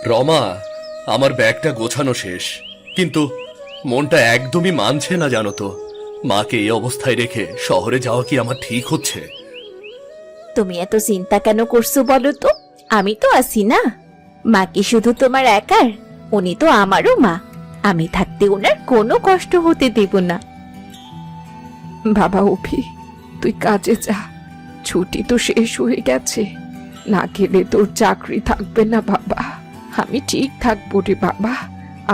রমা, আমার ব্যাগটা গোছানো শেষ, কিন্তু মনটা একদমই মানছে না জানো তো। মাকে এই অবস্থায় রেখে শহরে যাওয়া কি আমার ঠিক হচ্ছে? তুমি এত চিন্তা কেন করছো বলো তো? আমি তো আছি না। মা কি শুধু তোমার একার? উনি তো আমারও মা। আমি থাকতে ওনার কোনো কষ্ট হতে দেব না। বাবা অভি, তুই কাজে যা, ছুটি তো শেষ হয়ে গেছে। না গেলে তোর চাকরি থাকবে না বাবা। আমি ঠিক থাকবো রে বাবা,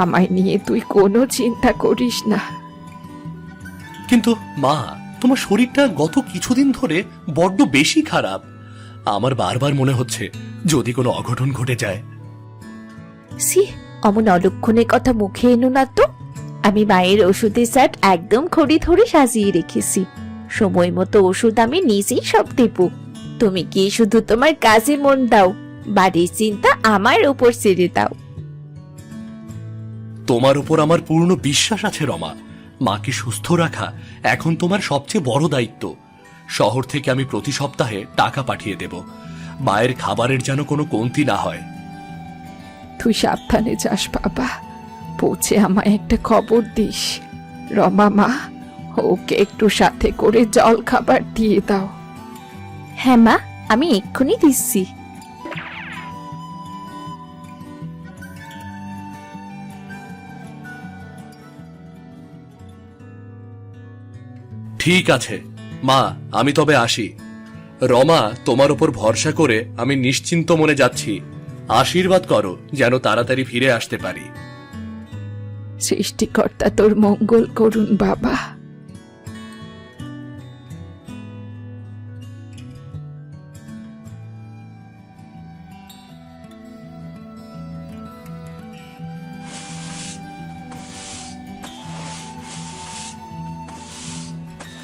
আমায় নিয়ে তুই কোনো চিন্তা করিস না। কিন্তু মা, তোমার শরীরটা গত কিছুদিন ধরে বড্ড বেশি খারাপ। আমার বারবার মনে হচ্ছে যদি কোনো অঘটন ঘটে যায়। সি, অমন অলক্ষণের কথা মুখে এনো না তো। আমি মায়ের ওষুধের চাট একদম খড়ি ধরে সাজিয়ে রেখেছি। সময় মতো ওষুধ আমি নিজেই সব দেব। তুমি কি শুধু তোমার কাজে মন দাও, বাড়ির চিন্তা আমার উপর ছেড়ে দাও। তোমার উপর আমার পূর্ণ বিশ্বাস আছে রমা। মাকে সুস্থ রাখা এখন তোমার সবচেয়ে বড় দায়িত্ব। শহর থেকে আমি প্রতি সপ্তাহে টাকা পাঠিয়ে দেব। মায়ের খাবারের যেন কোনো কমতি না হয়। তুই সাবধানে যাস বাবা, পৌঁছে আমায় একটা খবর দিস। রমা মা, ওকে একটু সাথে করে জল খাবার দিয়ে দাও। হ্যাঁ মা, আমি এক্ষুনি দিচ্ছি। ঠিক আছে মা, আমি তবে আসি। রমা, তোমার উপর ভরসা করে আমি নিশ্চিন্ত মনে যাচ্ছি। আশীর্বাদ করো যেন তাড়াতাড়ি ফিরে আসতে পারি। সৃষ্টিকর্তা তোর মঙ্গল করুন বাবা।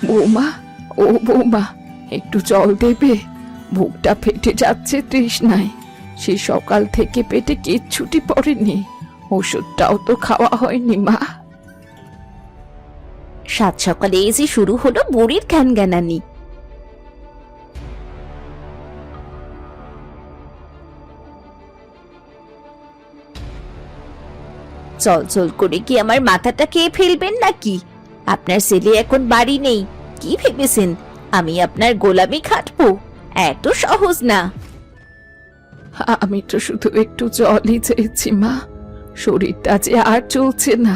বৌমা, ও বৌমা, একটু জল দেবে? বুকটা ফেটে যাচ্ছে তৃষ্ণায়। সে সকাল থেকে পেটে কিচ্ছুটি পড়েনি, ওষুধটাও তো খাওয়া হয়নি মা। সাত সকালে এসে শুরু হলো বুড়ির জ্ঞানজ্ঞানানি। চল চল করে কি আমার মাথাটা খেয়ে ফেলবেন নাকি? আপনার ছেলে এখন বাড়ি নেই, কি ভেবেছেন আমি আপনার গোলামি খাটবো? এত সহজ না। আমি তো শুধু একটু জলই চেয়েছি মা, শরীরটা যে আর চলছে না।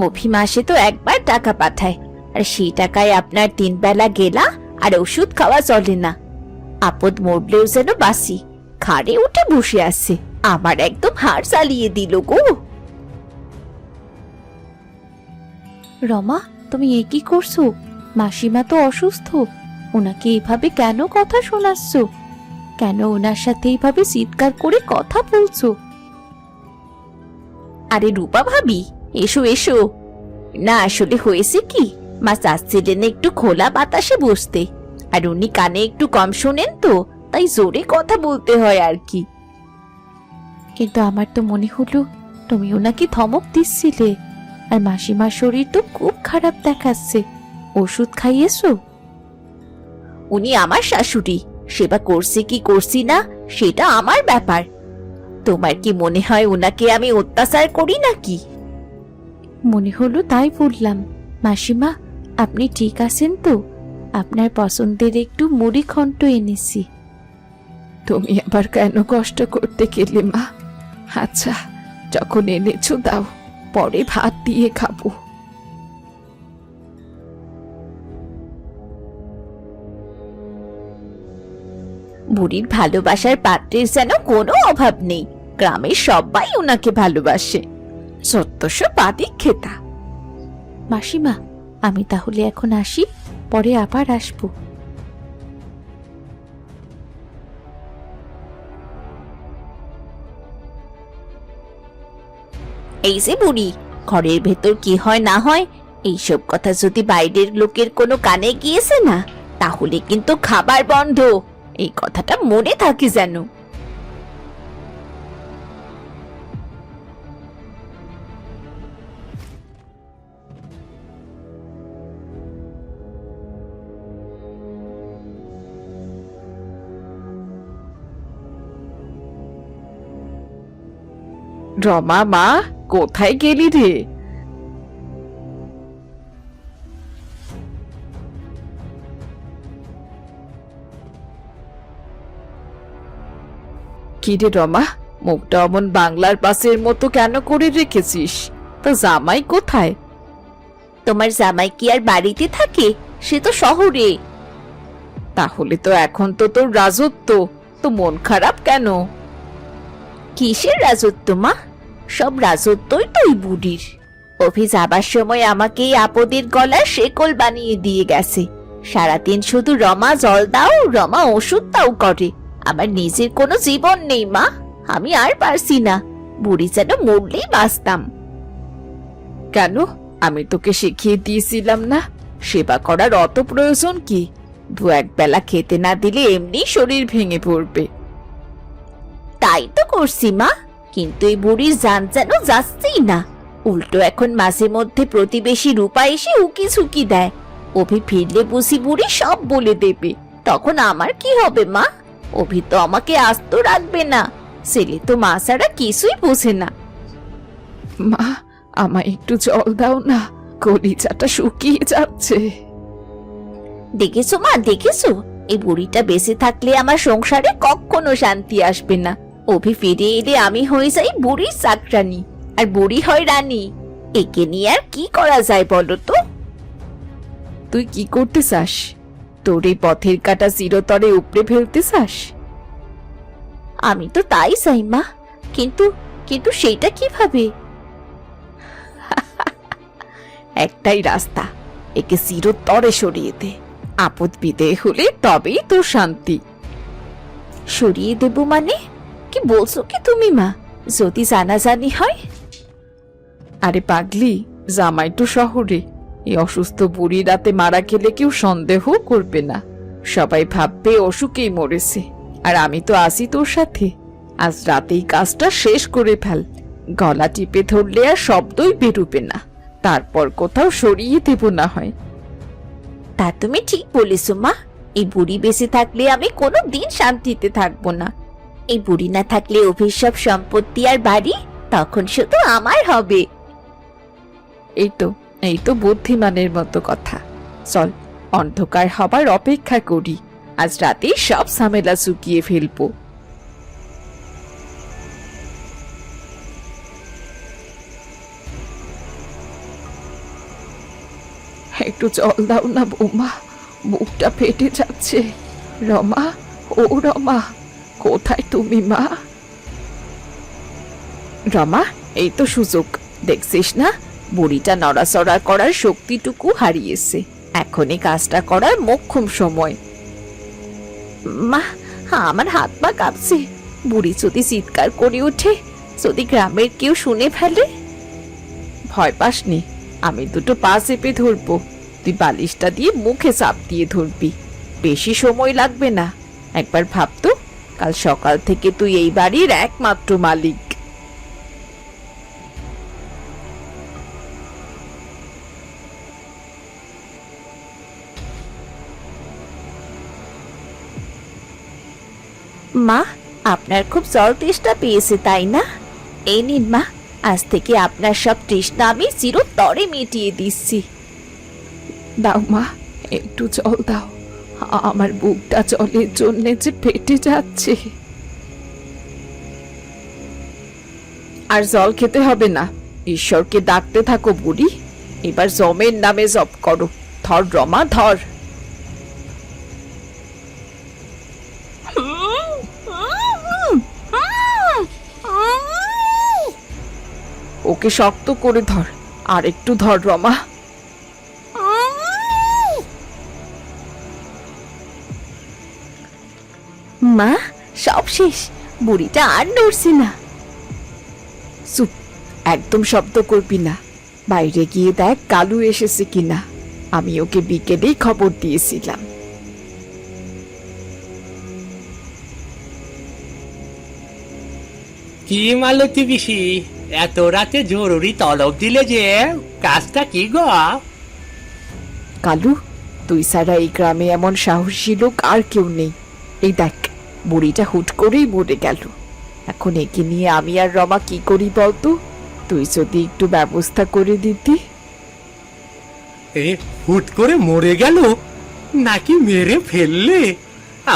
অভি মাসে তো একবার টাকা পাঠায়, আর সেই টাকায় আপনার 3 বেলা গেলা আর ওষুধ খাওয়া চলে না। আপদ মরলেও যেন বাসি, খাড়ে উঠে বসে আছে। আমার একদম হাড় চালিয়ে দিল গো। রমা, তুমি এ কি করছো? মাসিমা তো অসুস্থ, ওনাকে এভাবে কেন কথা শোনাচ্ছ? কেন ওনার সাথে এইভাবে চিৎকার করে কথা বলছো? আরে রূপা ভাবি, এসো এসো। না আসলে হয়েছে কি, মা চাচ্ছিলেন একটু খোলা বাতাসে বসতে, আর উনি কানে একটু কম শোনেন তো, তাই জোরে কথা বলতে হয় আর কি। কিন্তু আমার তো মনে হলো তুমি ওনাকে ধমক দিচ্ছিলে, আর মাসিমার শরীর তো খুব খারাপ দেখাচ্ছে। ওষুধ খাইয়েছো? উনি আমার শাশুড়ি, সেবা করছে কি করছি না সেটা আমার ব্যাপার। তোমার কি মনে হয় ওনাকে আমি অত্যাচার করি নাকি? মনে হলো তাই বললাম। মাসিমা, আপনি ঠিক আছেন তো? আপনার পছন্দের একটু মুড়ি ঘন্ট এনেছি। তুমি আবার কেন কষ্ট করতে গেলে মা? আচ্ছা, যখন এনেছো দাও, পরে ভাত দিয়ে খাবো। বুড়ির ভালোবাসার পাত্রের যেন কোনো অভাব নেই। গ্রামের সবাই ওনাকে ভালোবাসে। সত্যস্য পাতি খেতা। মাসিমা, আমি তাহলে এখন আসি, পরে আবার আসবো। এই যে বুড়ি, ঘরের ভেতর কি হয় না হয় এইসব কথা যদি বাইরের লোকের কোনো কানে গিয়েছে না, তাহলে কিন্তু খাবার বন্ধ। এই কথাটা মনে থাকে যেন। রমা মা, কোথায় গেলি রে? কি রে রমা, মুখটা অমন বাংলার বাসের মতো কেন করে রেখেছিস? তা জামাই কোথায়? তোমার জামাই কি আর বাড়িতে থাকে? সে তো শহরে। তাহলে তো এখন তো তোর রাজত্ব, তো মন খারাপ কেন? কিসের রাজত্ব মা? সব রাজত্বই তো ওই বুড়ির। অফিস যাবার সময় আমাকে এই আপদের গলার শেকল বানিয়ে দিয়ে গেছে। সারাদিন শুধু রমা জল দাও, রমা ওষুধ দাও করে। আমার নিজের কোনো জীবন নেই মা। আমি আর পারছি না। বুড়ি যেন মরলেই বাঁচতাম। কেন? আমি তোকে শিখিয়ে দিয়েছিলাম না সেবা করার অত প্রয়োজন কি? দু এক বেলা খেতে না দিলে এমনি শরীর ভেঙে পড়বে। তাই তো করছি মা, কিন্তু এই বুড়ির জান যেন যাচ্ছেই না। উল্টো এখন মাঝে মধ্যে প্রতিবেশী রূপা এসে উকি ঝুঁকি দেয়। অভি ফিরলে বুঝি বুড়ি সব বলে দেবে। তখন আমার কি হবে মা? অভি তো আমাকে আস্ত রাখবে না। ছেলে তো মা ছাড়া কিছুই বোঝে না। মা, আমায় একটু জল দাও না, কলিজাটা শুকিয়ে যাচ্ছে। দেখেছো মা, দেখেছো? এই বুড়িটা বেঁচে থাকলে আমার সংসারে কখনো শান্তি আসবে না। অভি ফিরে এলে আমি হয়ে যাই বুড়ির চাকরানি, আর বুড়ি হয় রানী। একে নিয়ে আর কি করা যায় বলো তো? তুই কি করতে চাস? তোর এই পথের কাটা চিরতরে উপড়ে ফেলতে চাস? আমি তো তাই চাই মা, কিন্তু কিন্তু সেটা কিভাবে? একটাই রাস্তা, একে চিরতরে সরিয়ে দে। আপদ বিদেয় হলে তবেই তোর শান্তি। সরিয়ে দেব মানে? কি বলছো কি তুমি মা? যদি জানাজানি হয়? আরে পাগলি, জামাই তো শহরে। এই অসুস্থ বুড়ি রাতে মারা গেলে কেউ সন্দেহ করবে না। সবাই ভাববে অসুখেই মরেছে। আর আমি তো আসি তোর সাথে। আজ রাতেই কাজটা শেষ করে ফেল। গলা টিপে ধরলে আর শব্দই বেরোবে না। তারপর কোথাও সরিয়ে দেব না হয়। তা তুমি ঠিক বলেছো মা। এই বুড়ি বেঁচে থাকলে আমি কোনো দিন শান্তিতে থাকবো না। এই বুড়ি না থাকলে অভিশাপ সম্পত্তি আর বাড়ি তখন শুধু আমার হবে। এই তো বুদ্ধিমানের মতো কথা। চল, অন্ধকার হবার অপেক্ষা করি। আজ রাতে সব ঝামেলা চুকিয়ে ফেলবো। একটু জল দাও না বৌমা, বুকটা ফেটে যাচ্ছে। রমা, ও রমা, কোথায় তুমি মা? রমা, এই তো সুযোগ, দেখছিস না? বুড়িটা নড়াচড়া করার শক্তিটুকু হারিয়েছে। এখনই কাজটা করার মোক্ষম সময়। মা, আমার হাত পা কাঁপছে। বুড়ি যদি চিৎকার করে ওঠে, যদি গ্রামের কেউ শুনে ফেলে? ভয় পাসনি, আমি দুটো পা চেপে ধরবো। তুই বালিশটা দিয়ে মুখে চাপ দিয়ে ধরবি। বেশি সময় লাগবে না। একবার ভাবতো, কাল সকাল থেকে তুই এই বাড়ির একমাত্র মালিক। মা, আপনার খুব জল তৃষ্ণা পেয়েছে তাই না? এই নিন মা, আজ থেকে আপনার সব তৃষ্ণা আমি চিরতরে মিটিয়ে দিচ্ছি। দাও মা, একটু জল দাও। আমার বুকটা জলের জন্য যে ফেটে যাচ্ছে। আর জল খেতে হবে না, ঈশ্বরকে ডাকতে থাকো বুড়ি। এবার জমের নামে জপ করো। ধর রমা, ধর। ওকে শক্ত করে ধর, আর একটু ধর রমা। মা, সব শেষ। বুড়িটা আর নড়ছে না। চুপ, একদম শব্দ করবি না। বাইরে গিয়ে দেখ কালু এসেছে কিনা। আমি ওকে বিকেলেই খবর দিয়েছিলাম। কি মালতী পিসি, এত রাতে জরুরি তলব দিলে যে? কাজটা কি গো? কালু, তুই ছাড়া এই গ্রামে এমন সাহসী লোক আর কেউ নেই। এই দেখ, বুড়িটা হুট করেই মরে গেল। এখন একে নিয়ে আমি আর রমা কি করি বলতো? তুই যদি একটু ব্যবস্থা করে দিতি। এ হুট করে মরে গেল নাকি মেরে ফেললে?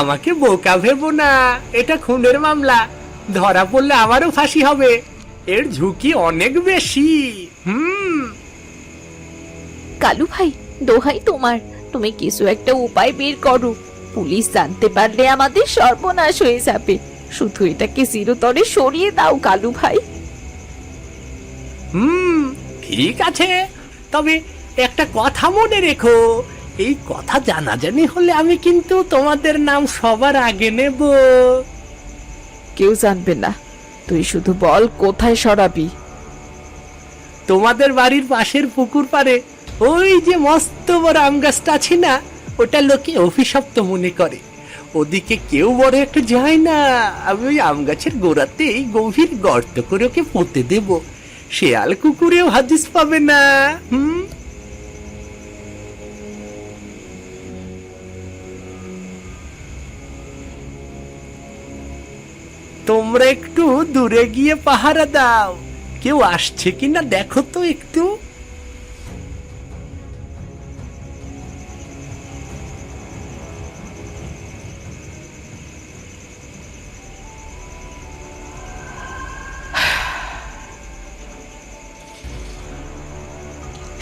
আমাকে বোকা ভেবো না, এটা খুনের মামলা। ধরা পড়লে আমারও ফাঁসি হবে, এর ঝুঁকি অনেক বেশি। কালু ভাই, দোহাই তোমার, তুমি কিছু একটা উপায় বের করো। পুলিশ জানতে পারলে আমাদের সর্বনাশ হয়ে যাবে। শুধু এটাকে চিরতরে সরিয়ে দাও কালু ভাই। ঠিক আছে, তবে একটা কথা মনে রেখো, এই কথা জানাজানি হলে আমি কিন্তু তোমাদের নাম সবার আগে নেব। কেউ জানবে না, তুই শুধু বল কোথায় সরাবি। তোমাদের বাড়ির পাশের পুকুর পাড়ে ওই যে মস্ত বড় আম গাছটা আছে না, ওটা লোকে অভিশপ্ত মনে করে। ওদিকে কেউ বড় একটা যায় না। আমি ওই আম গাছের গোড়াতেই গভীর গর্ত করে ওকে পুঁতে দেব। শেয়াল কুকুরেও হাদিস পাবে না। তোমরা একটু দূরে গিয়ে পাহারা দাও, কেউ আসছে কিনা দেখো তো একটু।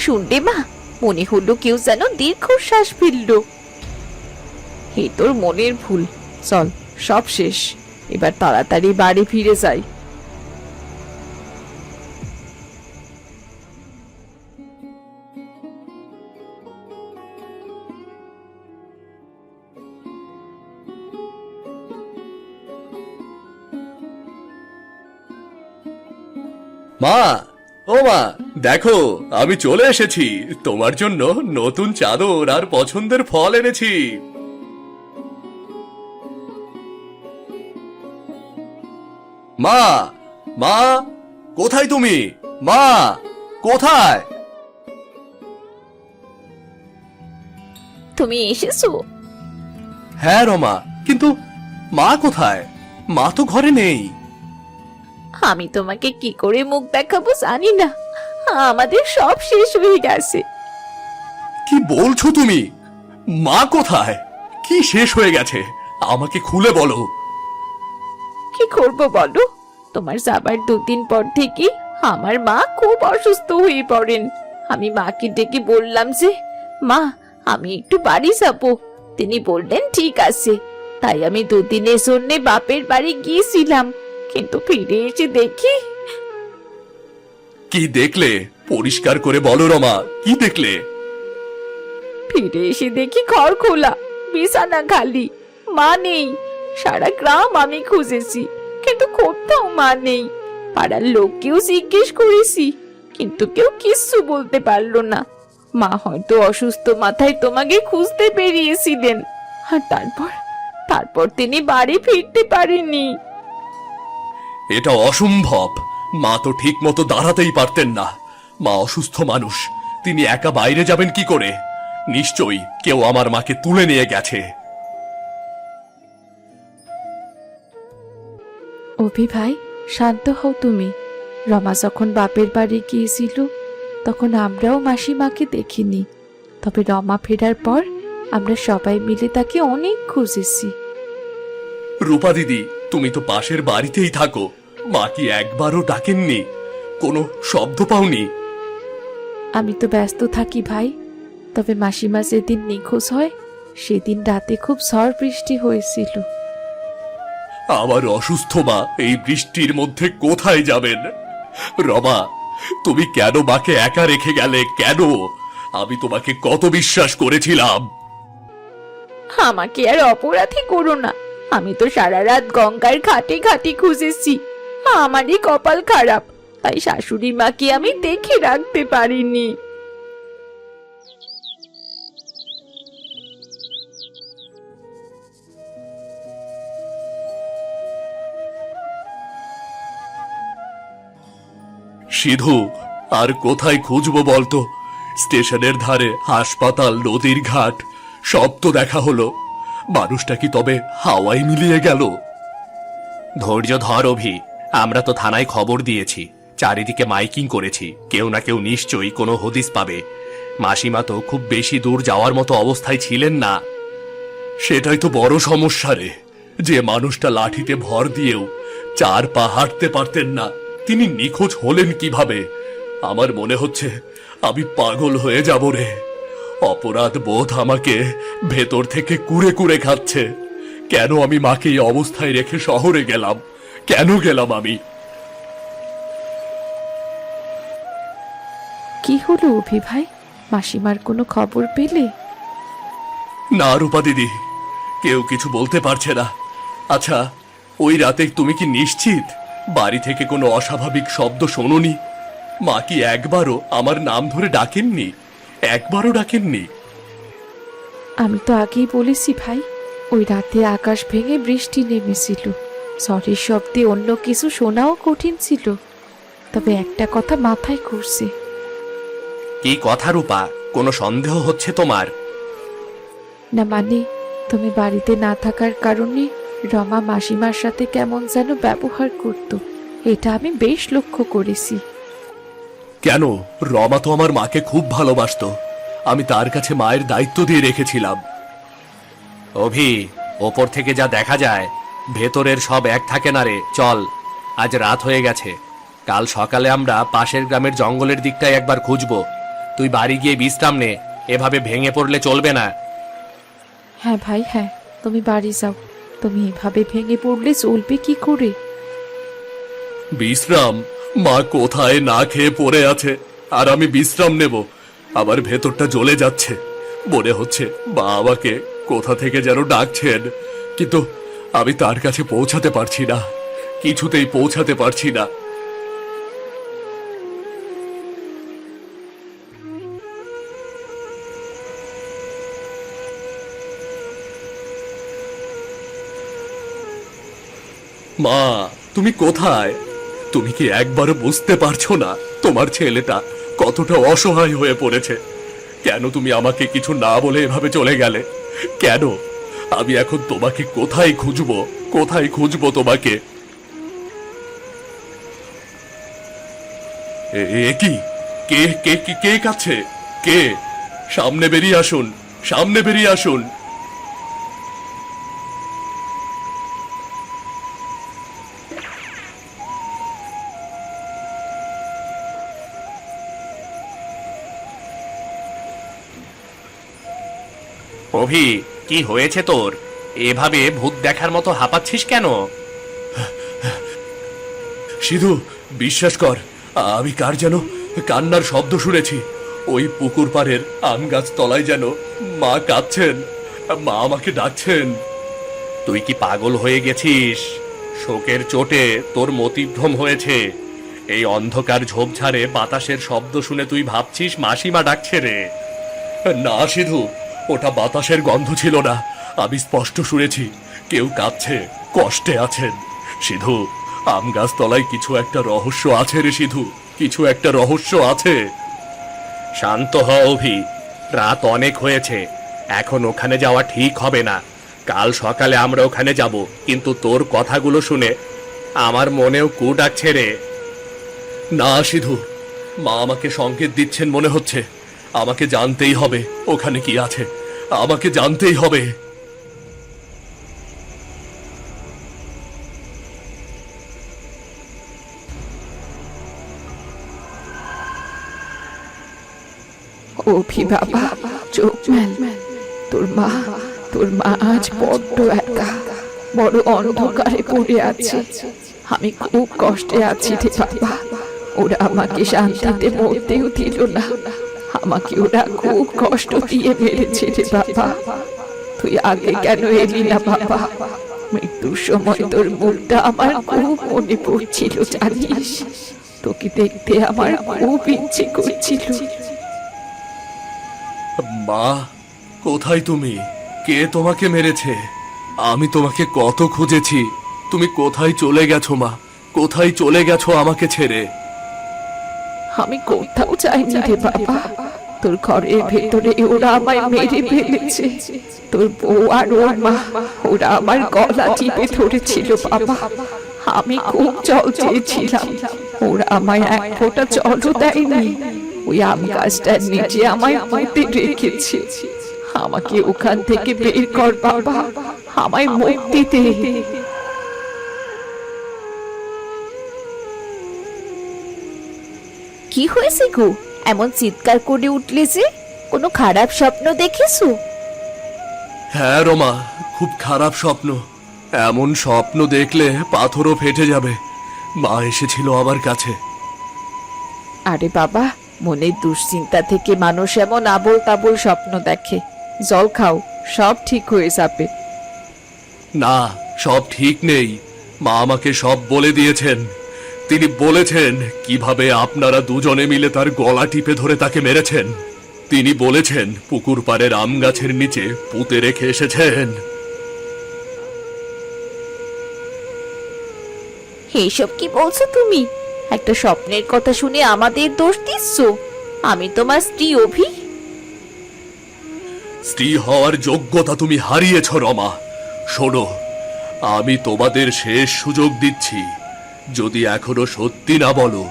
শুনলে মা, মনে হলো কেউ যেন দীর্ঘশ্বাস ফেললো। হে তোর মনের ভুল, চল সব শেষ, এবার তাড়াতাড়ি বাড়ি ফিরে যাই। মা, ও মা, দেখো আমি চলে এসেছি। তোমার জন্য নতুন চাদর আর পছন্দের ফল এনেছি। মা, মা, কোথায় তুমি? মা, কোথায়? তুমি এসেছো? হ্যাঁ রমা, কিন্তু মা কোথায়? মা তো ঘরে নেই। আমি তোমাকে কি করে মুখ দেখাবো জানি না, আমাদের সব শেষ হয়ে গেছে। কি বলছো তুমি? মা কোথায়? কি শেষ হয়ে গেছে? আমাকে খুলে বলো। কি করবো বলো, তোমার যাবার 2 দিন পর থেকে আমার মা খুব অসুস্থ হয়ে পড়েন। আমি মাকে ডেকে বললাম যে মা, আমি একটু বাড়ি যাবো। তিনি বললেন ঠিক আছে। তাই আমি 2 দিনের জন্য বাপের বাড়ি গিয়েছিলাম, কিন্তু ফিরে এসে দেখি। কি দেখলে? পরিষ্কার করে বলো রমা, কি দেখলে? ফিরে এসে দেখি ঘর খোলা, বিছানা খালি, মা নেই। সারা গ্রাম আমি খুঁজেছি, কিন্তু কোথাও মা নেই। পাড়ার লোককেও জিজ্ঞেস করেছি, কিন্তু কেউ কিচ্ছু বলতে পারলো না। মা হয়তো অসুস্থ মাথায় তোমাকে খুঁজতে বেরিয়েছিলেন, আর তারপর তিনি বাড়ি ফিরতে পারেননি। এটা অসম্ভব। মা তো ঠিক মতো দাঁড়াতেই পারতেন না। মা অসুস্থ মানুষ, তিনি একা বাইরে যাবেন কি করে? নিশ্চয়ই কেউ আমার মাকে তুলে নিয়ে গেছে। অভি ভাই, শান্ত হও তুমি। রমা যখন বাপের বাড়ি গিয়েছিল তখন আমরাও মাসিমাকে দেখিনি, তবে রমা ফেরার পর আমরা সবাই মিলে তাকে অনেক খুঁজেছি। রূপা দিদি, তুমি তো পাশের বাড়িতেই থাকো, মা কি একবারও ডাকেননি? কোনো শব্দ পাওনি? আমি তো ব্যস্ত থাকি ভাই, তবে মাসিমা যেদিন নিখোঁজ হয় সেদিন রাতে খুব ঝড় বৃষ্টি হয়েছিল। আমার অসুস্থ মা এই বৃষ্টির মধ্যে কোথায় যাবেন? রমা, তুমি কেন মাকে একা রেখে গেলে? কেন? আমি তোমাকে কত বিশ্বাস করেছিলাম। আমাকে আর অপরাধী করো না, আমি তো সারা রাত গঙ্গার ঘাটে ঘাটে খুঁজেছি। আমারই কপাল খারাপ, তাই শাশুড়ি মাকে আমি দেখে রাখতে পারিনি। সিধু, আর কোথায় খুঁজবো বলতো? স্টেশনের ধারে, হাসপাতাল, নদীর ঘাট, সব তো দেখা হলো। মানুষটা কি তবে হাওয়ায় মিলিয়ে গেল? ধৈর্য ধর অভি, আমরা তো থানায় খবর দিয়েছি, চারিদিকে মাইকিং করেছি, কেউ না কেউ নিশ্চয়ই কোনো হদিস পাবে। মাসিমা তো খুব বেশি দূর যাওয়ার মতো অবস্থায় ছিলেন না। সেটাই তো বড় সমস্যা রে, যে মানুষটা লাঠিতে ভর দিয়েও 4 পা হাঁটতে পারতেন না, তিনি নিখোঁজ হলেন কিভাবে? আমার মনে হচ্ছে আমি পাগল হয়ে যাব রে। অপরাধ বোধ আমাকে ভেতর থেকে কুরে কুরে খাচ্ছে। কেন আমি মাকে এই অবস্থায় রেখে শহরে গেলাম? কেন গেলাম আমি? কি হলো অভি ভাই, মাসিমার কোনো খবর পেলে? না রূপা দিদি, কেউ কিছু বলতে পারছে না। আচ্ছা, ওই রাতে তুমি কি নিশ্চিত বাড়ি থেকে কোনো অস্বাভাবিক শব্দ শোনোনি? মা কি একবারও আমার নাম ধরে ডাকেননি? একবারও ডাকেননি? আমি তো আগেই বলেছি ভাই, ওই রাতে আকাশ ভেঙে বৃষ্টি নেমেছিল। ঝড়ের শব্দে অন্য কিছু শোনাও কঠিন ছিল, তবে একটা কথা মাথায় ঘুরছে। কি কথা রূপা, কোনো সন্দেহ হচ্ছে তোমার? না মানে, তুমি বাড়িতে না থাকার কারণে রমা মাসিমার সাথে কেমন যেন ব্যবহার করত, এটা আমি বেশ লক্ষ্য করেছি। কেন? রমা তো আমার মাকে খুব ভালোবাসতো, আমি তার কাছে মায়ের দায়িত্ব দিয়ে রেখেছিলাম। অভি, ওপর থেকে যা দেখা যায় ভেতরের সব এক থাকে না রে। চল, আজ রাত হয়ে গেছে, কাল সকালে আমরা পাশের গ্রামের জঙ্গলের দিকটায় একবার খুঁজবো। তুই বাড়ি গিয়ে বিশ্রাম নে, এভাবে ভেঙে পড়লে চলবে না। হ্যাঁ ভাই হ্যাঁ, তুমি বাড়ি যাও, তুমি এভাবে ভেঙে পড়লে চলবে কি করে? বিশ্রাম? মা কোথায় না খেয়ে পড়ে আছে, আর আমি বিশ্রাম নেব? আমার ভেতরটা জ্বলে যাচ্ছে, মনে হচ্ছে মা আমাকে কোথা থেকে যেন ডাকছেন, কিন্তু আমি তার কাছে পৌঁছাতে পারছি না, কিছুতেই পৌঁছাতে পারছি না। মা, তুমি কোথায়? তুমি কি একবারও বুঝতে পারছো না তোমার ছেলেটা কতটা অসহায় হয়ে পড়েছে? কেন তুমি আমাকে কিছু না বলে এভাবে চলে গেলে? কেন? আমি এখন তোমাকে কোথায় খুঁজবো, কোথায় খুঁজবো তোমাকে? এ কি? কে কে কে কে কাছে? কে? সামনে বেরিয়ে আসুন, সামনে বেরিয়ে আসুন। অভি, কি হয়েছে তোর? এভাবে ভূত দেখার মতো হাঁপাচ্ছিস কেন? সিধু, বিশ্বাস কর, আমি কার যেন কান্নার শব্দ শুনেছি। ওই পুকুর পাড়ের আম গাছ তলায় যেন মা কাঁদছেন, মা আমাকে ডাকছেন। তুই কি পাগল হয়ে গেছিস? শোকের চোটে তোর মতিভ্রম হয়েছে। এই অন্ধকার ঝোপঝাড়ে বাতাসের শব্দ শুনে তুই ভাবছিস মাসিমা ডাকছে রে। না সিধু, ওটা বাতাসের গন্ধ ছিল না, আমি স্পষ্ট শুনেছি কেউ কাঁদছে, কষ্টে আছেন। সিধু, আম গাছ তলায় কিছু একটা রহস্য আছে রে সিধু, কিছু একটা রহস্য আছে। শান্ত হ অভি, রাত অনেক হয়েছে, এখন ওখানে যাওয়া ঠিক হবে না। কাল সকালে আমরা ওখানে যাব, কিন্তু তোর কথাগুলো শুনে আমার মনেও কু ডাকছে রে। না সিধু, মা আমাকে সংকেত দিচ্ছেন মনে হচ্ছে। আমাকে জানতেই হবে ওখানে কি আছে, আমাকে জানতেই হবে। অভি বাবা, চোখ মেল। তোর মা আজ বড্ড একা, বড় অন্ধকারে পড়ে আছে। আমি খুব কষ্টে আছি রে বাবা। ওরা আমাকে শান্তিতে মরতেও দিল না, আমাকে ওরা খুব কষ্ট দিয়ে মেরেছে রে বাবা। তুই আগে কেন এলি না বাবা? মৃত্যুর সময় তোর মুখটা আমার খুব মনে পড়ছিল জানিস, তোকে দেখতে আমার খুব ইচ্ছে করছিল। মা, কোথায় তুমি? কে তোমাকে মেরেছে? আমি তোমাকে কত খুঁজেছি, তুমি কোথায় চলে গেছো মা? কোথায় চলে গেছো আমাকে ছেড়ে? আমি কোথাও যাইনি রে বাবা, তোর ঘরের ভেতরে ওরা আমায় মেরে ফেলেছে। তোর বউ আর ওর মা, ওরা আমার গলা টিপে ধরেছিল বাবা। আমি খুব জল চেয়েছিলাম, ওরা আমায় এক ফোঁটা জলও দেয়নি। ওই আম গাছটার নিচে আমায় পুঁতে রেখেছে। আমাকে ওখান থেকে বের কর বাবা, আমায় মুক্তি দে। কি হয়েছে গো, এমন চিৎকার করে উঠলে যে? কোনো খারাপ স্বপ্ন দেখেছো? হ্যাঁ রমা, খুব খারাপ স্বপ্ন। এমন স্বপ্ন দেখলে পাথরও ফেটে যাবে। মা এসেছিল আমার কাছে। আরে বাবা, মনের দুশ্চিন্তা থেকে মানুষ এমন আবোল তাবোল স্বপ্ন দেখে। জল খাও, সব ঠিক হয়ে যাবে। না, সব ঠিক নেই। মা আমাকে সব বলে দিয়েছেন। তিনি বলেছেন কিভাবে আপনারা দুজনে মিলে তার গলা টিপে ধরে তাকে মেরেছেন। তিনি বলেছেন পুকুর পাড়ের আম গাছের নিচে পুঁতে রেখে এসেছেন। এইসব কি বলছো তুমি? একটা স্বপ্নের কথা শুনে আমাদের দোষ দিচ্ছ? আমি তোমার স্ত্রী অভি। স্ত্রী হওয়ার যোগ্যতা তুমি হারিয়েছ রমা। শোনো, আমি তোমাদের শেষ সুযোগ দিচ্ছি। যদি এখনো সত্যি না বলো,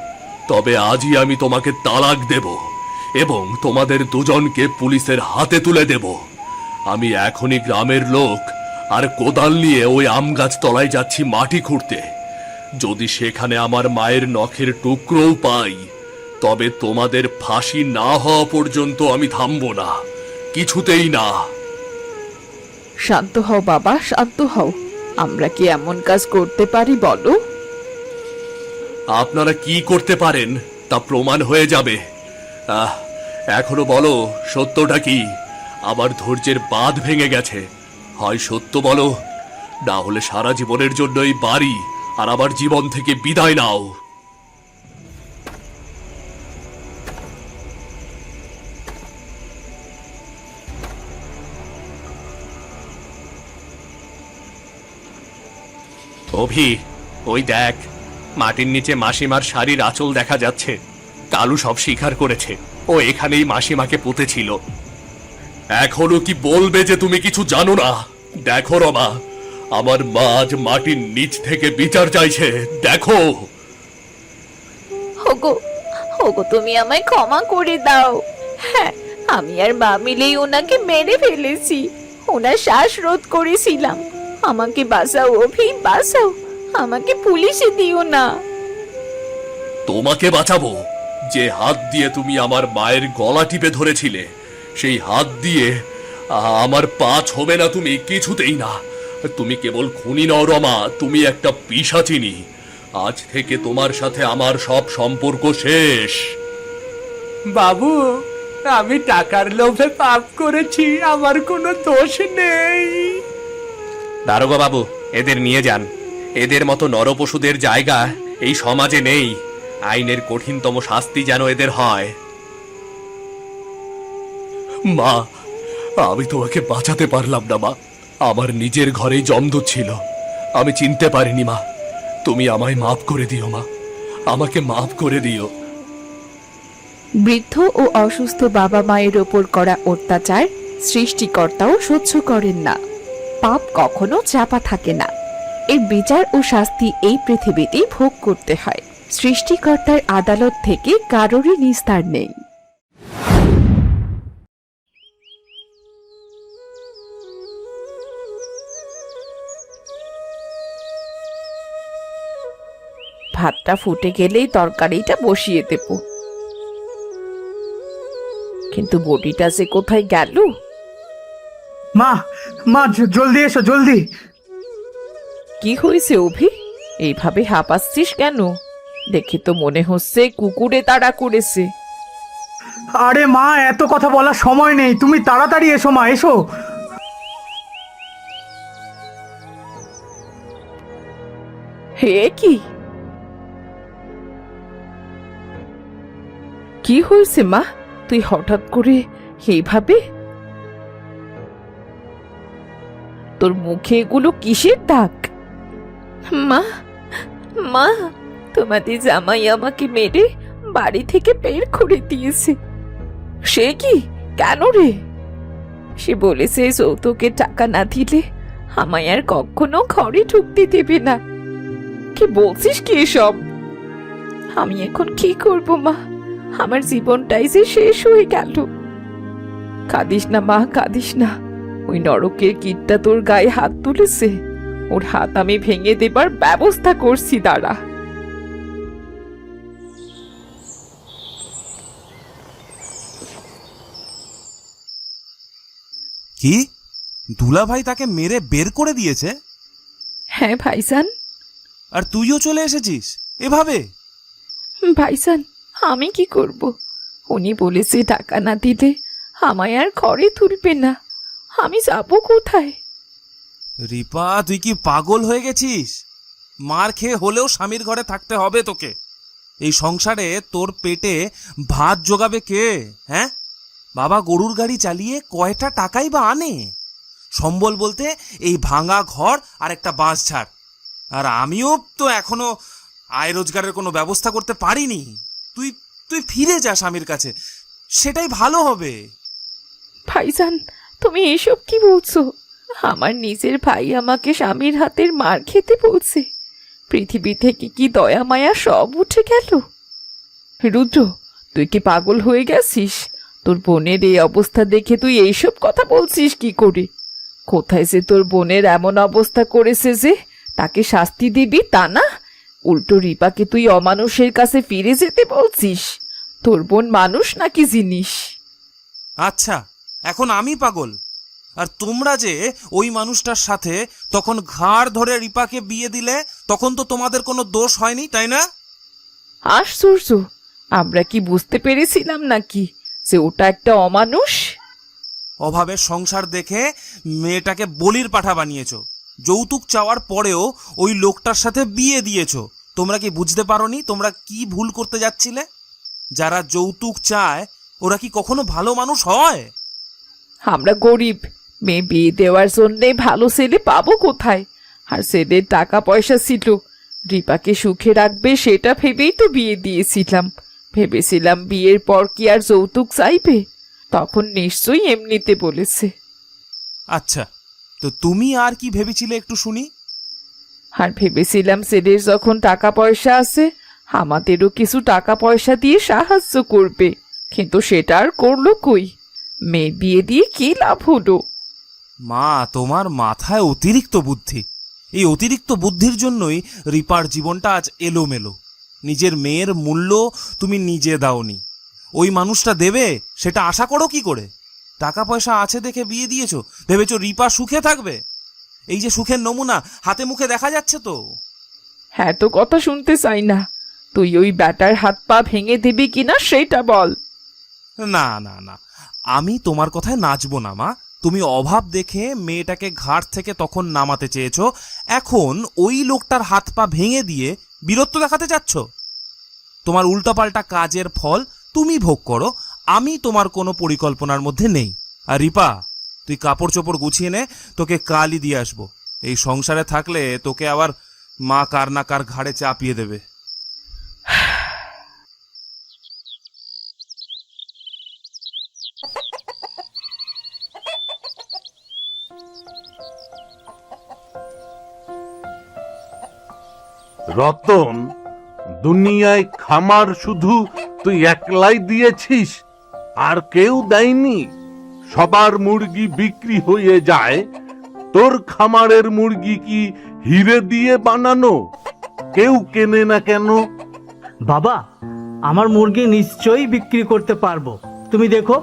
তবে আজই আমি তোমাকে তালাক দেব এবং তোমাদের দুজনকে পুলিশের হাতে তুলে দেব। আমি এখনই গ্রামের লোক আর কোদাল নিয়ে ওই আম গাছ তলায় যাচ্ছি মাটি খুঁড়তে। যদি সেখানে আমার মায়ের নখের টুকরোও পাই, তবে তোমাদের ফাঁসি না হওয়া পর্যন্ত আমি থামবো না, কিছুতেই না। শান্ত হও বাবা, শান্ত হও। আমরা কি এমন কাজ করতে পারি বলো? আপনারা কি করতে পারেন তা প্রমাণ হয়ে যাবে। এখনো বলো, সত্যটা কি? আমার ধৈর্যের বাঁধ ভেঙে গেছে। হয় সত্য বলো, না হলে সারা জীবনের জন্য এই বাড়ি আর আমার জীবন থেকে বিদায় নাও। অভি, ওই দেখ, মাটির নিচে মাসিমার শাড়ির আঁচল দেখা যাচ্ছে। কালু সব স্বীকার করেছে, ও এখানেই মাসিমাকে পুঁতেছিল। এখনো কি বলবে যে তুমি কিছু জানো না? দেখো রমা, আমার মা আজ মাটির নিচ থেকে বিচার চাইছে। দেখো। ওগো, ওগো, তুমি আমায় ক্ষমা করে দাও। হ্যাঁ, আমি আর মা মিলেই ওনাকে মেরে ফেলেছি। ওনার শ্বাস রোধ করেছিলাম। আমাকে বাঁচাও অভি, বাঁচাও। আমাকে পুলিশে দিও না। তোমাকে বাঁচাবো? যে হাত দিয়ে তুমি আমার মায়ের গলা টিপে ধরেছিলে, সেই হাত দিয়ে আমার পা ছবে না তুমি, কিছুতেই না। তুমি কেবল খুনি নও রমা, তুমি একটা পিশাচিনী। আজ থেকে তোমার সাথে আমার সব সম্পর্ক শেষ। বাবু, আমি টাকার লোভে পাপ করেছি, আমার কোনো দোষ নেই। দারোগা বাবু, এদের নিয়ে যান। এদের মতো নরপশুদের জায়গা এই সমাজে নেই। আইনের কঠিনতম শাস্তি যেন এদের হয়। মা, আমি তোমাকে বাঁচাতে পারলাম না মা। আমার নিজের ঘরেই জমদূত ছিল, আমি চিনতে পারিনি মা। তুমি আমায় মাফ করে দিও মা, আমাকে মাফ করে দিও। বৃদ্ধ ও অসুস্থ বাবা মায়ের ওপর করা অত্যাচার সৃষ্টিকর্তাও সহ্য করেন না। পাপ কখনো চাপা থাকে না। এর বিচার ও শাস্তি এই পৃথিবীতেই ভোগ করতে হয়। সৃষ্টিকর্তার আদালত থেকে কারোরই নিস্তার নেই। ভাতটা ফুটে গেলেই তরকারিটা বসিয়ে দেব। কিন্তু বডিটা যে কোথায় গেল? মা, মা, জলদি এসো, জলদি। কি হয়েছে অভি? এইভাবে হাঁপাচ্ছিস কেন? দেখে তো মনে হচ্ছে কুকুরে তাড়া করেছে। আরে মা, এত কথা বলার সময় নেই, তুমি তাড়াতাড়ি এসো মা, এসো। হে কি? কি হয়েছে মা? তুই হঠাৎ করে এইভাবে? তোর মুখে এগুলো কিসের দাগ? মা, মা, তোমাদের জামাই আমাকে মেরে বাড়ি থেকে বের করে দিয়েছে। সে কি? কেন রে? সে বলেছে যৌতুকে টাকা না দিলে আমায় আর কখনো ঘরে ঢুকতে দেবে না। আমাকে বলছিস কি এসব? আমি এখন কি করব মা? আমার জীবনটাই যে শেষ হয়ে গেল। কাঁদিস না মা, কাঁদিস না। ওই নরকের কীটটা তোর গায়ে হাত তুলেছে, ওর হাত আমি ভেঙে দেবার ব্যবস্থা করছি, দাঁড়া। কি দুলাভাই তাকে মেরে বের করে দিয়েছে? হ্যাঁ ভাইজান। আর তুইও চলে এসেছিস এভাবে? ভাইজান, আমি কি করব? উনি বলেছে টাকা না দিলে আমায় আর ঘরে তুলবে না। আমি যাব কোথায়? রিপা, তুই কি পাগল হয়ে গেছিস? মার খেয়ে হলেও স্বামীর ঘরে থাকতে হবে তোকে। এই সংসারে তোর পেটে ভাত জোগাবে কে? হ্যাঁ, বাবা গরুর গাড়ি চালিয়ে কয়টা টাকাই বা আনে? সম্বল বলতে এই ভাঙা ঘর আর একটা বাঁশ ঝাড়। আর আমিও তো এখনো আয় রোজগারের কোনো ব্যবস্থা করতে পারিনি। তুই তুই ফিরে যা স্বামীর কাছে, সেটাই ভালো হবে। ভাইজান, তুমি এসব কি বলছো? আমার নিজের ভাই আমাকে স্বামীর হাতের মার খেতে বলছে। পৃথিবী থেকে কি দয়া মায়া সব উঠে গেল? রুদ্র, তুই কি পাগল হয়ে গেছিস? তোর বোনের এই অবস্থা দেখে তুই এইসব কথা বলছিস কি করে? কোথায় যে তোর বোনের এমন অবস্থা করেছে যে তাকে শাস্তি দিবি তা না, উল্টো রিপাকে তুই অমানুষের কাছে ফিরে যেতে বলছিস? তোর বোন মানুষ নাকি জিনিস? আচ্ছা, এখন আমি পাগল? আর তোমরা যে ওই মানুষটার সাথে তখন ঘাড় ধরে রিপাকে বিয়ে দিলে, তখন তো তোমাদের কোনো দোষ হয়নি, তাই না? আশ্চর্য! আমরা কি বুঝতে পেরেছিলাম নাকি যে ওটা একটা অমানুষ? অভাবের সংসার দেখে মেয়েটাকে বলির পাঠা বানিয়েছো। যৌতুক চাওয়ার পরেও ওই লোকটার সাথে বিয়ে দিয়েছো। তোমরা কি বুঝতে পারোনি তোমরা কি ভুল করতে যাচ্ছিলে? যারা যৌতুক চায় ওরা কি কখনো ভালো মানুষ হয়? আমরা গরিব, মেয়ে বিয়ে দেওয়ার জন্যে ভালো ছেলে পাবো কোথায়? আর ছেলের টাকা পয়সা ছিল, রিপাকে সুখে রাখবে সেটা ভেবেই তো বিয়ে দিয়েছিলাম। ভেবেছিলাম বিয়ের পর কি আর যৌতুক চাইবে, তখন নিশ্চয়ই এমনিতে বলেছে। আচ্ছা, তো তুমি আর কি ভেবেছিলে একটু শুনি? আর ভেবেছিলাম ছেলের যখন টাকা পয়সা আছে আমাদেরও কিছু টাকা পয়সা দিয়ে সাহায্য করবে, কিন্তু সেটা আর করলো কই? মেয়ে বিয়ে দিয়ে কি লাভ হলো? মা, তোমার মাথায় অতিরিক্ত বুদ্ধি। এই অতিরিক্ত বুদ্ধির জন্যই রিপার জীবনটা আজ এলোমেলো। নিজের মেয়ের মূল্য তুমি নিজে দাওনি, ওই মানুষটা দেবে সেটা আশা করো কি করে? টাকা পয়সা আছে দেখে বিয়ে দিয়েছো, ভেবেছো রিপা সুখে থাকবে? এই যে সুখের নমুনা হাতে মুখে দেখা যাচ্ছে তো। হ্যাঁ, তো কথা শুনতে চাই না। তুই ওই ব্যাটার হাত পা ভেঙে দিবি কিনা সেটা বল। না না না, আমি তোমার কথায় নাচবো না মা। তুমি অভাব দেখে মেয়েটাকে ঘাট থেকে তখন নামাতে চেয়েছো, এখন ওই লোকটার হাত পা ভেঙে দিয়ে বীরত্ব দেখাতে চাচ্ছ। তোমার উল্টাপাল্টা কাজের ফল তুমি ভোগ করো, আমি তোমার কোনো পরিকল্পনার মধ্যে নেই। আর রিপা, তুই কাপড় চোপড় গুছিয়ে নে, তোকে কালই দিয়ে আসবো। এই সংসারে থাকলে তোকে আবার মা কার না কার ঘাড়ে চাপিয়ে দেবে। রতন, দুনিয়ায় খামার শুধু তুই একলাই দিয়েছিস, আর কেউ দেয়নি? সবার মুরগি বিক্রি হয়ে যায়, তোর খামারের মুরগি কি হিরে দিয়ে বানানো? কেউ কেনে না কেন? বাবা, আমার মুরগি নিশ্চয়ই বিক্রি করতে পারবো, তুমি দেখো।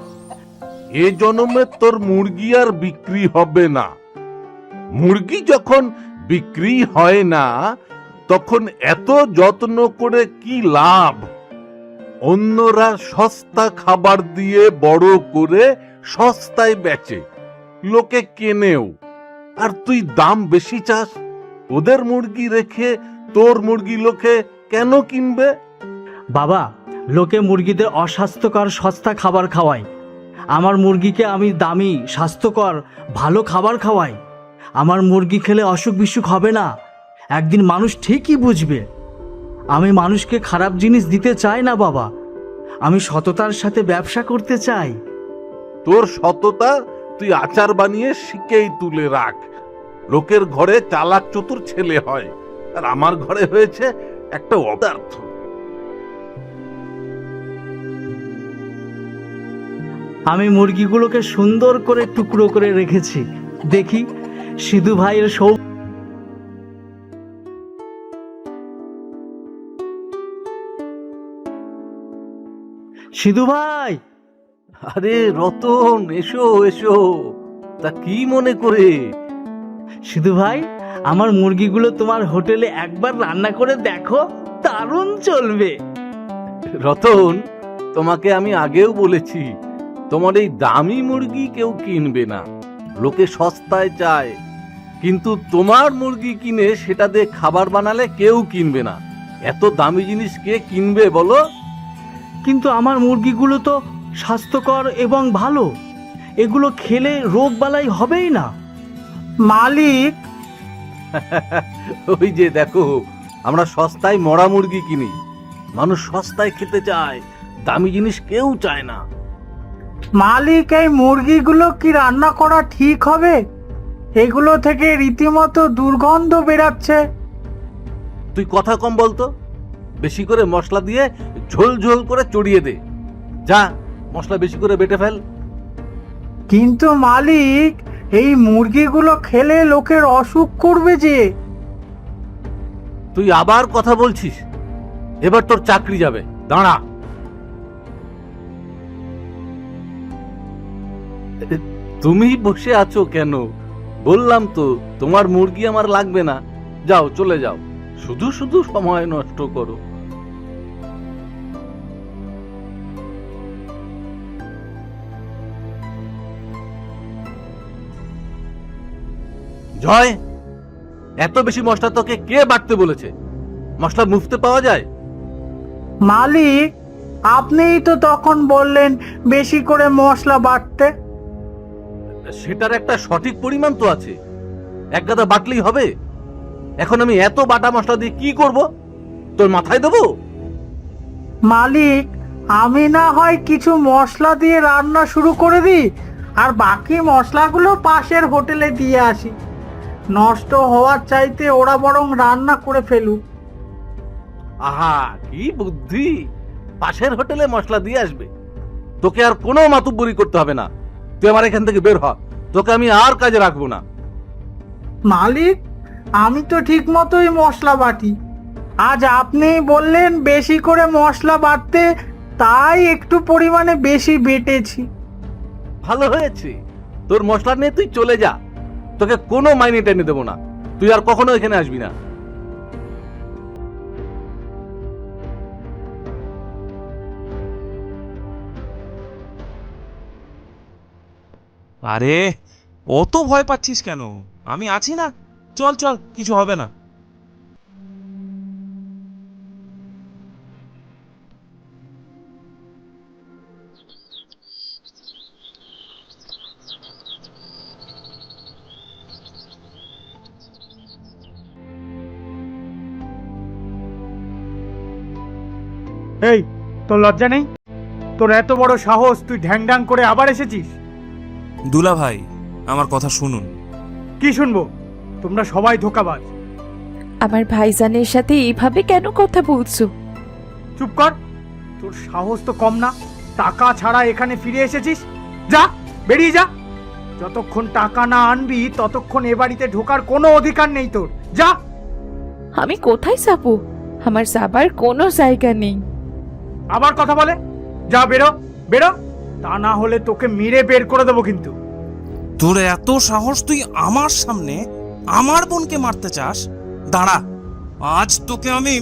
এ জন্মে তোর মুরগি আর বিক্রি হবে না। মুরগি যখন বিক্রি হয় না, তখন এত যত্ন করে কি লাভ? অন্যরা সস্তা খাবার দিয়ে বড় করে সস্তায় বেচে, লোকে কেনেও, আর তুই দাম বেশি চাস। ওদের মুরগি রেখে তোর মুরগি লোকে কেন কিনবে? বাবা, লোকে মুরগিদের অস্বাস্থ্যকর সস্তা খাবার খাওয়ায়, আমার মুরগিকে আমি দামি স্বাস্থ্যকর ভালো খাবার খাওয়াই। আমার মুরগি খেলে অসুখ বিসুখ হবে না, একদিন মানুষ ঠিকই বুঝবে। আমি মানুষকে খারাপ জিনিস দিতে চাই না বাবা, আমি সততার সাথে ব্যবসা করতে চাই। তোর সততা তুই আচার বানিয়ে শিকেই তুলে রাখ। লোকের ঘরে চালাক চতুর ছেলে হয়, আর আমার ঘরে হয়েছে একটা অপদার্থ। আমি মুরগিগুলোকে সুন্দর করে টুকরো করে রেখেছি। দেখি সিধু ভাইয়ের সিধু ভাই, আরে রতন, এসো এসো। তা কি মনে করে? সিধু ভাই, আমার মুরগিগুলো তোমার হোটেলে একবার রান্না করে দেখো, দারুণ চলবে। রতন, তোমাকে আমি আগেও বলেছি তোমার এই দামি মুরগি কেউ কিনবে না, লোকে সস্তায় চায়। কিন্তু তোমার মুরগি কিনে সেটা দিয়ে খাবার বানালে কেউ কিনবে না। এত দামি জিনিস কে কিনবে বলো? কিন্তু আমার মুরগিগুলো তো স্বাস্থ্যকর এবং ভালো, এগুলো খেলে রোগ বালাই হবেই না। মালিক, ওই যে দেখো, আমরা সস্তায় মরা মুরগি কিনি। মানুষ সস্তায় খেতে চায়, দামি জিনিস কেউ চায় না। মালিক, এই মুরগিগুলো কি রান্না করা ঠিক হবে? এগুলো থেকে রীতিমতো দুর্গন্ধ বেরাচ্ছে। তুই কথা কম বলতো, বেশি করে মশলা দিয়ে ঝোল ঝোল করে চড়িয়ে দে। যা, মশলা বেশি করে বেটে ফেল। কিন্তু মালিক, এই মুরগিগুলো খেলে লোকের অসুখ করবে যে। তুই আবার কথা বলছিস? এবার তোর চাকরি যাবে, দাঁড়া। তুমি বসে আছো কেন? বললাম তো তোমার মুরগি আমার লাগবে না। যাও, চলে যাও, শুধু শুধু সময় নষ্ট করো। জয়, এত বেশি মশলা তোকে কে বাটতে বলেছে? মশলা মুফতে পাওয়া যায়? মালিক, আপনিই তো তখন বললেন বেশি করে মশলা বাটতে। সেটার একটা সঠিক পরিমাণ তো আছে, এক গাদা বাটলেই হবে। এখন আমি এত বাটা মশলা দিয়ে কি করব? তোর মাথায় দেবো? মালিক, আমি না হয় কিছু মশলা দিয়ে রান্না শুরু করে দিই, আর বাকি মশলাগুলো পাশের হোটেলে দিয়ে আসি। নষ্ট হওয়ার চাইতে ওরা বরং রান্না করে ফেলুক। আহা, কি বুদ্ধি! পাশের হোটেলে মশলা দিয়ে আসবে। তোকে আর কোনো মাতুব্বরি করতে হবে না। তুই আমার এখান থেকে বের হ, তোকে আমি আর কাজে রাখবো না। মালিক, আমি তো ঠিক মতোই মশলা বাটি। আজ আপনি বললেন বেশি করে মশলা বাটতে, তাই একটু পরিমাণে বেশি বেটেছি। ভালো হয়েছে, তোর মশলা নিয়ে তুই চলে যা। তোকে কোনো মাইনে টেনে দেবো না। তুই আর কখনো এখানে আসবি না। আরে অত ভয় পাচ্ছিস কেন? আমি আছি না, চল চল, কিছু হবে না। এই, তোর লজ্জা নেই? তোর এত বড় সাহস, তুই ঢ্যাং ঢ্যাং করে আবার এসেছিস? দুলা ভাই, আমার কথা শুনুন। কি শুনবো? তোমরা সবাই ধোঁকাবাজ। আমার ভাইজানের সাথে এইভাবে কেন কথা বলছো? চুপ কর, তোর সাহস তো কম না। টাকা ছাড়া এখানে ফিরে এসেছিস? যা, বেরিয়ে যা। যতক্ষণ টাকা না আনবি ততক্ষণ এ বাড়িতে ঢোকার কোনো অধিকার নেই তোর। যা। আমি কোথায় যাবো? আমার যাবার কোনো জায়গা নেই। আবার কথা বলে? যা, বেরো বেরো, তা না হলে তোকে মেরে বের করে দেবো কিন্তু। তোর এত সাহস, তুই আমার সামনে আমার বোনকে মারতে চাস? দাঁড়া, আজ তোকে আমি।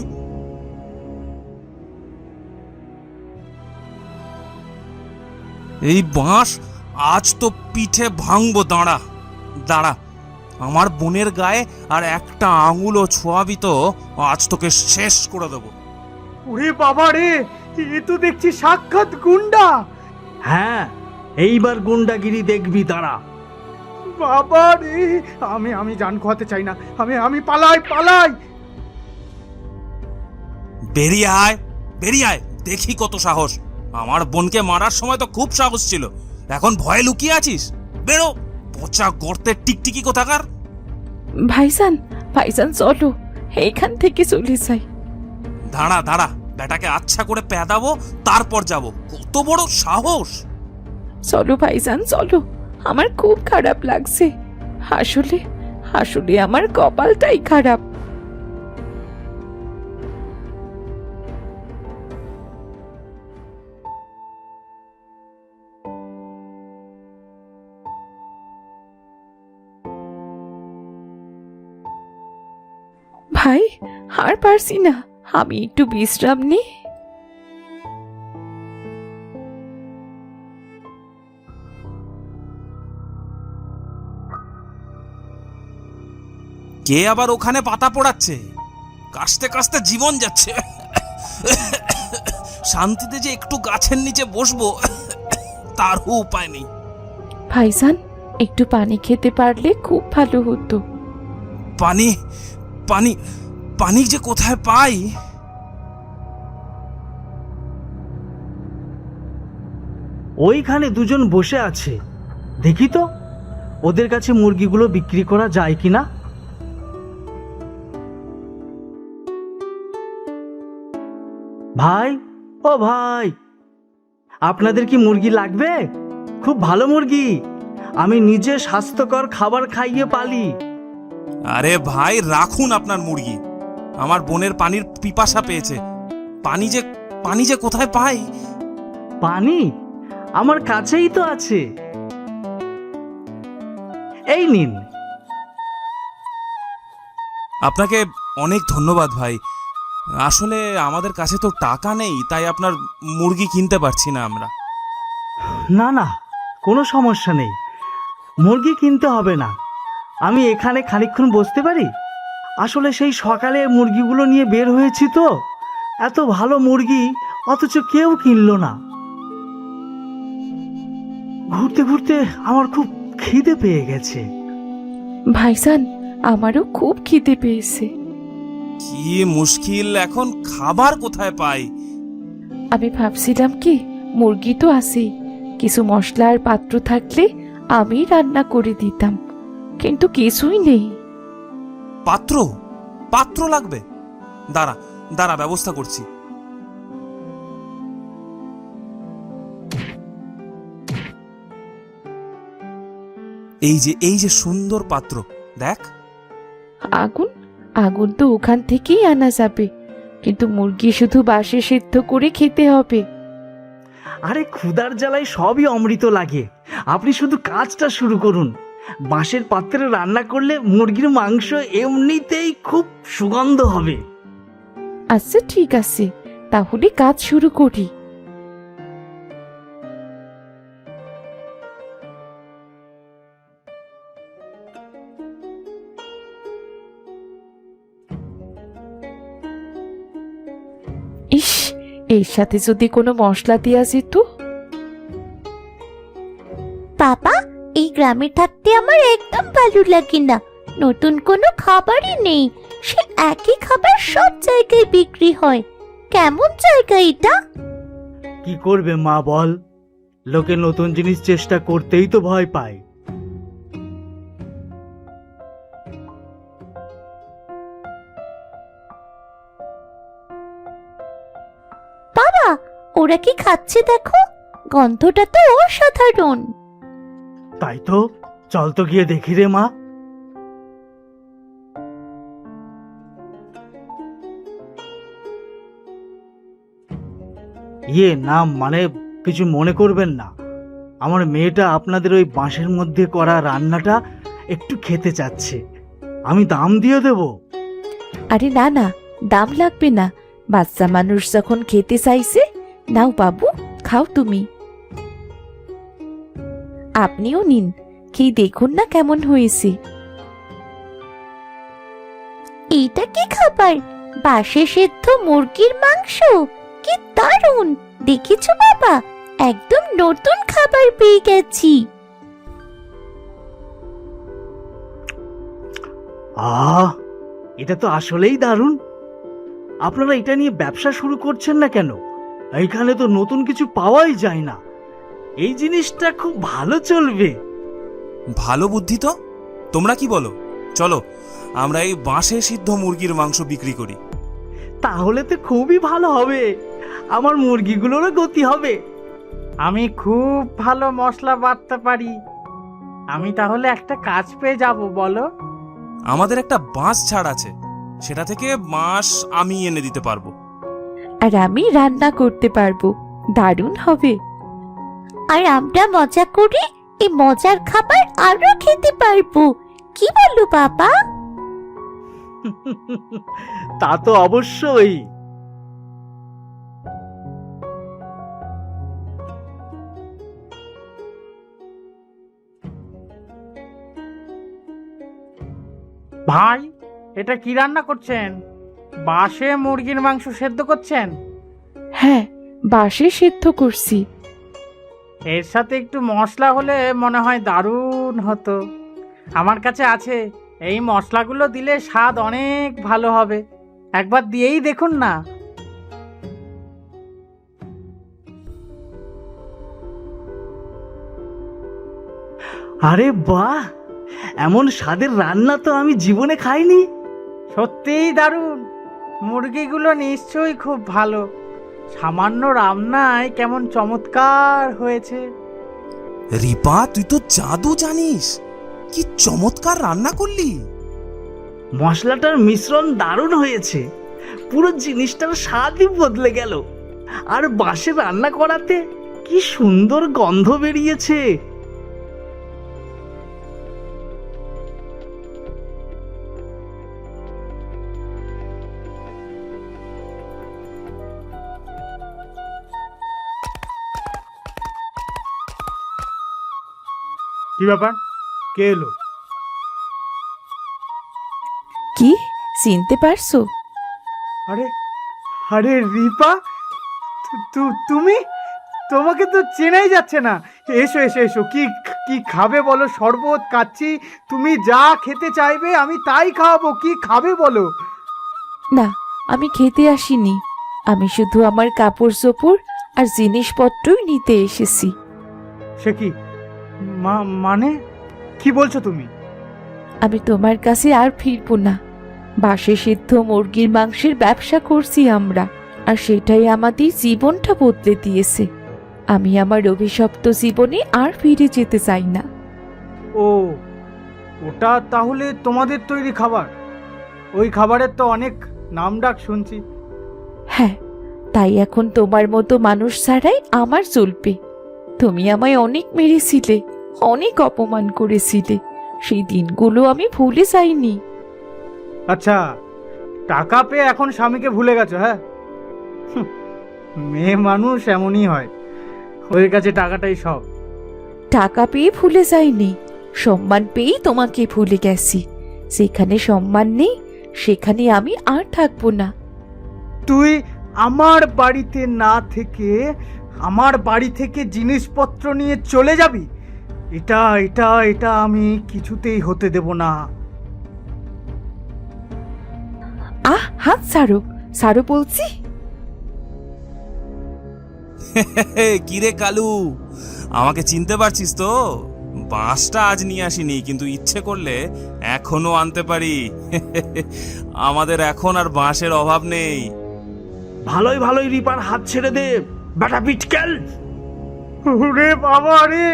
এই বাঁশ আজ তো পিঠে ভাঙবো। দাঁড়া দাঁড়া, আমার বোনের গায়ে আর একটা আঙুলও ছোঁয়াবি তো আজ তোকে শেষ করে দেবো। ওরে বাবা রে, এ তো দেখছি সাক্ষাৎ গুন্ডা। হ্যাঁ, এইবার গুন্ডাগিরি দেখবি, দাঁড়া। বাবা রে, আমি জান খোয়াতে চাই না। আমি পালাই পালাই। বেরিয়ে আয়, বেরিয়ে আয়, দেখি কত সাহস। আমার বোনকে মারার সময় তো খুব সাহস ছিল, এখন ভয়ে লুকিয়ে আছিস? বেরো, পচা গর্তের টিকটিকি কোথাকার। ভাইজান, ভাইজান চলো, এখান থেকে চলে যাই। দাঁড়া দাঁড়া, বেটাকে আচ্ছা করে পেদাবো, তারপর যাব। কত বড় সাহস! চলো ভাইজান চলো, আমার খুব খারাপ লাগছে। আসলে আসলে আমার কপালটাই খারাপ। ভাই, আর পারছি না, আমি একটু বিশ্রাম নিই। কে আবার ওখানে পাতা পোড়াচ্ছে? কাশতে কাশতে জীবন যাচ্ছে। শান্তিতে যে একটু গাছের নিচে বসবো তারও উপায় নেই। ভাইজান, একটু পানি খেতে পারলে খুব ভালো হতো। পানি পানি পানি যে কোথায় পাই? ওইখানে দুজন বসে আছে, দেখি তো ওদের কাছে মুরগিগুলো বিক্রি করা যায় কিনা। ভাই, ও ভাই, আপনাদের কি মুরগি লাগবে? খুব ভালো মুরগি, আমি নিজে স্বাস্থ্যকর খাবার খাইয়ে পালি। আরে ভাই, রাখুন আপনার মুরগি। আমার বোনের পানির পিপাসা পেয়েছে। পানি যে কোথায় পাই? পানি আমার কাছেই তো আছে, এই নিন। আপনাকে অনেক ধন্যবাদ ভাই। আসলে আমাদের কাছে তো টাকা নেই, তাই আপনার মুরগি কিনতে পারছি না আমরা। না না, কোনো সমস্যা নেই, মুরগি কিনতে হবে না। আমি এখানে খানিকক্ষণ বসতে পারি? আসলে সেই সকালে মুরগিগুলো নিয়ে বের হয়েছি তো, এত ভালো মুরগি অথচ কেউ কিনলো না। ঘুরতে ঘুরতে আমার খুব খিদে পেয়ে গেছে। ভাইজান, আমারও খুব খিদে পেয়েছে। কি মুশকিল, এখন খাবার কোথায় পাই? আমি ভাবছিলাম কি, মুরগি তো আছেই, কিছু মশলা আর পাত্র থাকলে আমি রান্না করে দিতাম, কিন্তু কিছুই নেই। পাত্র লাগবে? দাঁড়া দাঁড়া, ব্যবস্থা করছি। এই যে সুন্দর পাত্র, দেখ। আগুন তো ওখান থেকেই আনা যাবে, কিন্তু মুরগি শুধু বাঁশে সিদ্ধ করে খেতে হবে। আরে ক্ষুধার জ্বালায় সবই অমৃত লাগে, আপনি শুধু কাজটা শুরু করুন। বাঁশের পাত্রে রান্না করলে মুরগির মাংস এমনিতেই খুব সুগন্ধ হবে। আচ্ছা ঠিক আছে, তাহলে কাজ শুরু করি। ইস, এর সাথে যদি কোনো মশলা দেওয়া যেত। বাবা, এই গ্রামে থাকতে আমার একদম ভালো লাগে না। নতুন কোনো খাবারই নেই, সে একই খাবার সব জায়গায় বিক্রি হয়। কেমন জায়গা এটা? কি করবে মা বল, লোকে নতুন জিনিস চেষ্টা করতেই তো ভয় পায়। বাবা, ওরা কি খাচ্ছে দেখো, গন্ধটা তো অসাধারণ। তাই তো, চল তো গিয়ে দেখি রে মা। নাম মানে কিছু মনে করবেন না, আমার মেয়েটা আপনাদের ওই বাঁশের মধ্যে করা রান্নাটা একটু খেতে চাচ্ছে, আমি দাম দিয়ে দেব। আরে না না, দাম লাগবে না, বাচ্চা মানুষ যখন খেতে চাইছে, নাও বাবু, খাও তুমি। আপনিও নিন, খেয়ে দেখুন না কেমন হয়েছে। এটা কি খাবার? বাঁশে সেদ্ধ মুরগির মাংস, কি দারুণ! দেখেছো বাবা, একদম নতুন খাবার পেয়ে গেছি। এটা তো আসলেই দারুণ। আপনারা এটা নিয়ে ব্যবসা শুরু করছেন না কেন? এইখানে তো নতুন কিছু পাওয়াই যায় না, এই জিনিসটা খুব ভালো চলবে। ভালো বুদ্ধি তো, তোমরা কি বলো? চলো আমরা এই বাঁশে সিদ্ধ মুরগির মাংস বিক্রি করি। তাহলে তো খুবই ভালো হবে, আমার মুরগিগুলোরও গতি হবে। আমি খুব ভালো মশলা বাটতে পারি। আমি তাহলে একটা কাজ পেয়ে যাব, বলো? আমাদের একটা বাঁশ ছাড় আছে, সেটা থেকে মাছ আমি এনে দিতে পারবো। আর আমি রান্না করতে পারবো, দারুণ হবে। আর আমরা মজা করে এই মজার খাবার আরো খেতে পারবো, কি বলো বাবা? তা তো অবশ্যই। ভাই, এটা কি রান্না করছেন? বাঁশে মুরগির মাংস সেদ্ধ করছেন? হ্যাঁ, বাঁশে সিদ্ধ করছি। এর সাথে একটু মশলা হলে মনে হয় দারুণ হতো। আমার কাছে আছে, এই মশলাগুলো দিলে স্বাদ অনেক ভালো হবে। একবার দিয়েই দেখুন না। আরে বাহ, এমন স্বাদের রান্না তো আমি জীবনে খাইনি। সত্যিই দারুণ। মুরগিগুলো নিশ্চয়ই খুব ভালো। সামান্য রান্নায় কেমন চমৎকার হয়েছে। রিপা, তুই তো জাদু জানিস, কি চমৎকার রান্না করলি। মশলাটার মিশ্রণ দারুণ হয়েছে, পুরো জিনিসটার স্বাদই বদলে গেল। আর বাঁশে রান্না করাতে কি সুন্দর গন্ধ বেরিয়েছে। কি ব্যাপার? কে এলো? কি চিনতে পারছো? আরে আরে রিপা, তুমি? তোমাকে তো চেনাই যাচ্ছে না। এসো এসো এসো, কি কি খাবে বলো? শরবত কাচ্চি, তুমি যা খেতে চাইবে আমি তাই খাওয়াবো। কি খাবে বলো? না, আমি খেতে আসিনি। আমি শুধু আমার কাপড় চোপড় আর জিনিসপত্রই নিতে এসেছি। সে কি মানে কি বলছো তুমি? আমি তোমার কাছে আর ফিরবো না। বাঁশে সিদ্ধ মুরগির মাংসের ব্যবসা করছি আমরা, আর সেটাই আমাদের জীবনটা বদলে দিয়েছে। আমি আমার অভিশপ্ত জীবনে আর ফিরে যেতে চাই না। ও, ওটা তাহলে তোমাদের তৈরি খাবার? ওই খাবারের তো অনেক নামডাক শুনছি। হ্যাঁ, তাই এখন তোমার মতো মানুষ ছাড়াই আমার চলবে। তুমি আমায় অনেক মেরেছিলে, অনেক অপমান করেছিলে, সেই দিনগুলো আমি ভুলে যাইনি। আচ্ছা, টাকা পেয়ে এখন স্বামীকে ভুলে গেছো? হ্যাঁ, মেয়ে মানুষ এমনই হয়, ওর কাছে টাকাটাই সব। টাকা পেয়ে ভুলে যাইনি, সম্মান পেয়েই তোমাকে ভুলে গেছি। যেখানে সম্মান নেই সেখানে আমি আর থাকবো না। তুই আমার বাড়িতে না থেকে আমার বাড়ি থেকে জিনিসপত্র নিয়ে চলে যাবি? এটা এটা এটা আমি কিছুতেই হতে দেব না। হাত ছাড়ো, ছাড়ো বলছি। কিরে কালু, আমাকে চিনতে পারছিস তো? বাঁশটা আজ নিয়ে আসিনি, কিন্তু ইচ্ছে করলে এখনো আনতে পারি। আমাদের এখন আর বাঁশের অভাব নেই। ভালোই ভালোই রিপার হাত ছেড়ে দে, বেটা বিটকেল। ওরে বাবা রে,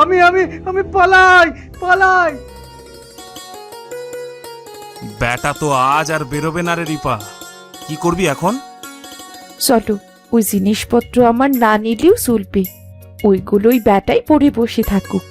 আমি আমি আমি পালাই পালাই। ব্যাটা তো আজ আর বেরোবে না রে রিপা, কি করবি এখন? চলো, ওই জিনিসপত্র আমার না নিলেও চলবে, ওইগুলোই ব্যাটাই পরে বসে থাকুক।